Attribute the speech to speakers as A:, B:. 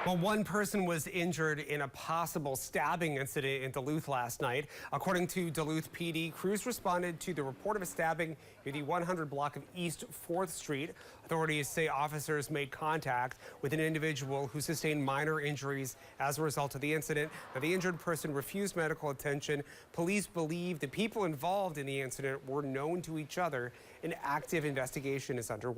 A: Well, one person was injured in a possible stabbing incident in Duluth last night. According to Duluth PD, crews responded to the report of a stabbing near the 100 block of East 4th Street. Authorities say officers made contact with an individual who sustained minor injuries as a result of the incident. Now, the injured person refused medical attention. Police believe the people involved in the incident were known to each other. An active investigation is underway.